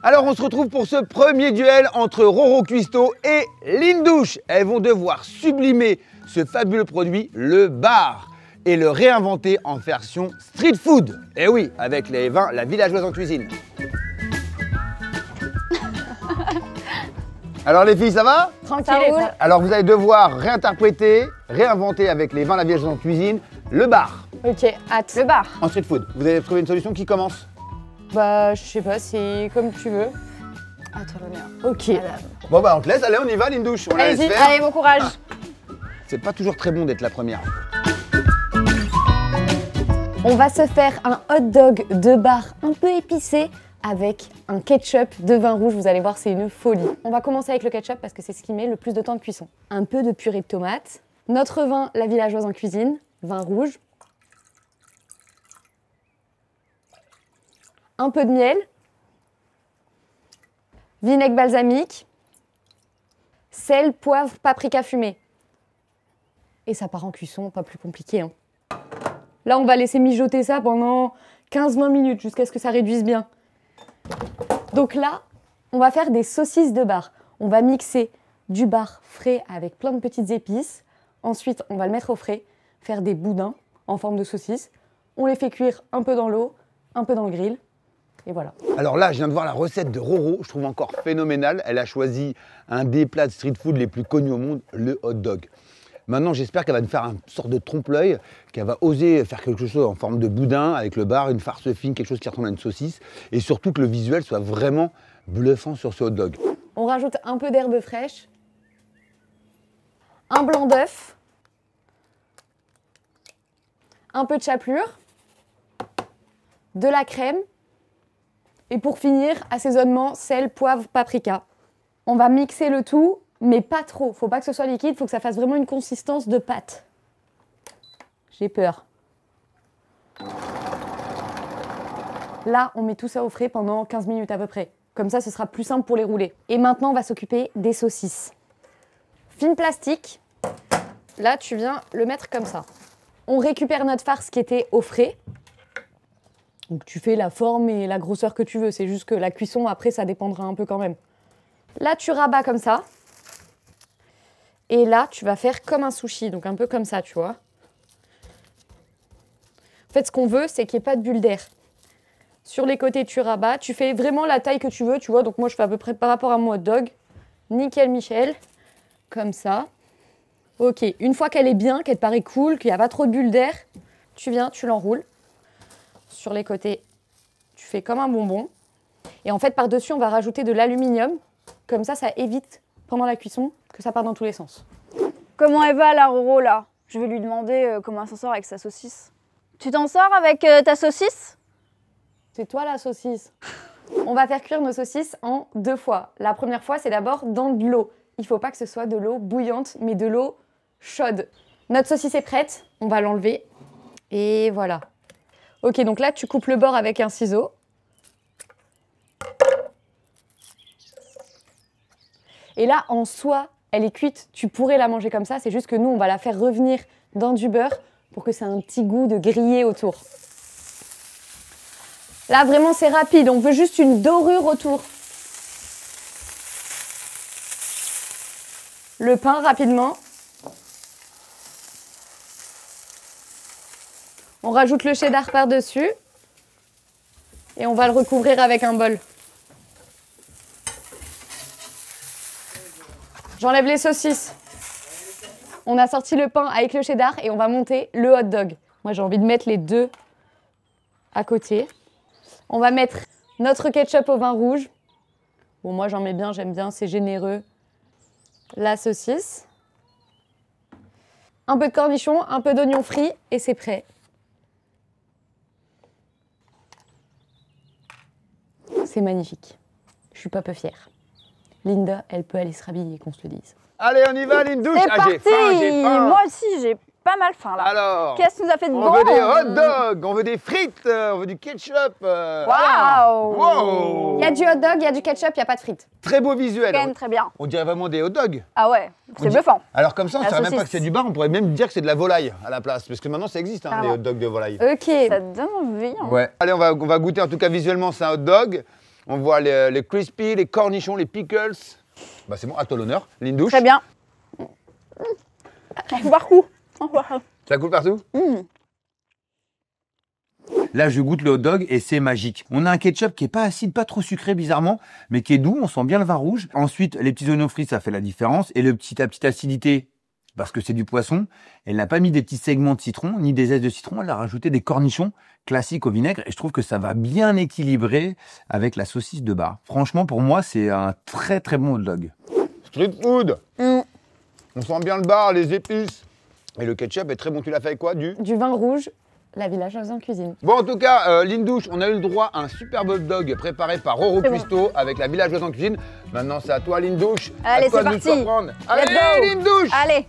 Alors on se retrouve pour ce premier duel entre Roro Cuistot et Lindouche. Elles vont devoir sublimer ce fabuleux produit, le bar, et le réinventer en version street food. Et oui, avec les vins, la villageoise en cuisine. Alors les filles, ça va? Tranquille. Alors vous allez devoir réinterpréter, réinventer avec les vins, la villageoise en cuisine, le bar. Ok, hâte. Le bar. En street food. Vous avez trouvé une solution qui commence? Bah, je sais pas, c'est comme tu veux. À toi l'honneur. Ok. Bon bah on te laisse, allez on y va Lindouche, on la laisse Allez-y, faire. allez, bon courage. C'est pas toujours très bon d'être la première. On va se faire un hot dog de bar un peu épicé avec un ketchup de vin rouge. Vous allez voir, c'est une folie. On va commencer avec le ketchup parce que c'est ce qui met le plus de temps de cuisson. Un peu de purée de tomate. Notre vin, la villageoise en cuisine, vin rouge. Un peu de miel. Vinaigre balsamique. Sel, poivre, paprika fumé. Et ça part en cuisson, pas plus compliqué. Hein. Là, on va laisser mijoter ça pendant 15-20 minutes jusqu'à ce que ça réduise bien. Donc là, on va faire des saucisses de bar. On va mixer du bar frais avec plein de petites épices. Ensuite, on va le mettre au frais, faire des boudins en forme de saucisses. On les fait cuire un peu dans l'eau, un peu dans le grill. Et voilà. Alors là, je viens de voir la recette de Roro, je trouve encore phénoménale. Elle a choisi un des plats de street food les plus connus au monde, le hot dog. Maintenant, j'espère qu'elle va nous faire une sorte de trompe-l'œil, qu'elle va oser faire quelque chose en forme de boudin avec le bar, une farce fine, quelque chose qui ressemble à une saucisse. Et surtout que le visuel soit vraiment bluffant sur ce hot dog. On rajoute un peu d'herbe fraîche, un blanc d'œuf, un peu de chapelure, de la crème. Et pour finir, assaisonnement, sel, poivre, paprika. On va mixer le tout, mais pas trop. Faut pas que ce soit liquide, faut que ça fasse vraiment une consistance de pâte. J'ai peur. Là, on met tout ça au frais pendant 15 minutes à peu près. Comme ça, ce sera plus simple pour les rouler. Et maintenant, on va s'occuper des saucisses. Film plastique. Là, tu viens le mettre comme ça. On récupère notre farce qui était au frais. Donc tu fais la forme et la grosseur que tu veux, c'est juste que la cuisson après ça dépendra un peu quand même. Là tu rabats comme ça. Et là tu vas faire comme un sushi, donc un peu comme ça tu vois. En fait ce qu'on veut c'est qu'il n'y ait pas de bulle d'air. Sur les côtés tu rabats, tu fais vraiment la taille que tu veux, tu vois. Donc moi je fais à peu près par rapport à mon hot dog. Nickel Michel, comme ça. Ok, une fois qu'elle est bien, qu'elle te paraît cool, qu'il n'y a pas trop de bulles d'air, tu viens, tu l'enroules. Sur les côtés, tu fais comme un bonbon. Et en fait, par-dessus, on va rajouter de l'aluminium. Comme ça évite, pendant la cuisson, que ça parte dans tous les sens. Comment elle va la Roro là? Je vais lui demander comment elle s'en sort avec sa saucisse. Tu t'en sors avec ta saucisse? C'est toi la saucisse. On va faire cuire nos saucisses en 2 fois. La première fois, c'est d'abord dans de l'eau. Il ne faut pas que ce soit de l'eau bouillante, mais de l'eau chaude. Notre saucisse est prête. On va l'enlever. Et voilà. Ok, donc là, tu coupes le bord avec un ciseau. Et là, en soi, elle est cuite. Tu pourrais la manger comme ça. C'est juste que nous, on va la faire revenir dans du beurre pour que ça ait un petit goût de grillé autour. Là, vraiment, c'est rapide. On veut juste une dorure autour. Le pain, rapidement. On rajoute le cheddar par-dessus et on va le recouvrir avec un bol. J'enlève les saucisses. On a sorti le pain avec le cheddar et on va monter le hot dog. Moi, j'ai envie de mettre les deux à côté. On va mettre notre ketchup au vin rouge. Bon, moi, j'en mets bien, j'aime bien, c'est généreux. La saucisse. Un peu de cornichons, un peu d'oignon frit et c'est prêt. C'est magnifique. Je suis pas peu fière. Linda, elle peut aller se rhabiller, qu'on se le dise. Allez, on y va, Lindouche. C'est parti. J'ai faim. Moi aussi, j'ai pas mal faim là. Alors, qu'est-ce que nous a fait de bon? on veut des hot dogs, on veut des frites, on veut du ketchup. Waouh. Wow. Il y a du hot dog, il y a du ketchup, il n'y a pas de frites. Très beau visuel. Quand même très bien. On dirait vraiment des hot dogs. Ah ouais, c'est bluffant. Alors comme ça, on ne La dirait même pas saucisse. que c'est du bar, on pourrait même dire que c'est de la volaille à la place. Parce que maintenant, ça existe, hein, Ah des bon. hot dogs de volaille. Ok. Ça te donne envie. Hein. Ouais. Allez, on va goûter, en tout cas visuellement, c'est un hot dog. On voit les crispy, les cornichons, les pickles. Bah c'est bon, à toi l'honneur. Lindouche. Très bien. Partout. Ça coule partout. Là, je goûte le hot dog et c'est magique. On a un ketchup qui est pas acide, pas trop sucré bizarrement, mais qui est doux. On sent bien le vin rouge. Ensuite, les petits oignons frits, ça fait la différence. Et la petite acidité, parce que c'est du poisson. Elle n'a pas mis des petits segments de citron, ni des zestes de citron. Elle a rajouté des cornichons classiques au vinaigre. Et je trouve que ça va bien équilibrer avec la saucisse de bar. Franchement, pour moi, c'est un très très bon hot dog. Street food. On sent bien le bar, les épices. Et le ketchup est très bon. Tu l'as fait avec quoi? Du vin rouge, la villageoise en cuisine. Bon, en tout cas, Lindouche, on a eu le droit à un superbe hot dog préparé par Roro Cuisto avec la villageoise en cuisine. Maintenant, c'est à toi, Lindouche. Allez, à toi c'est de nous parti. surprendre. Let's Allez, go. Lindouche. Allez.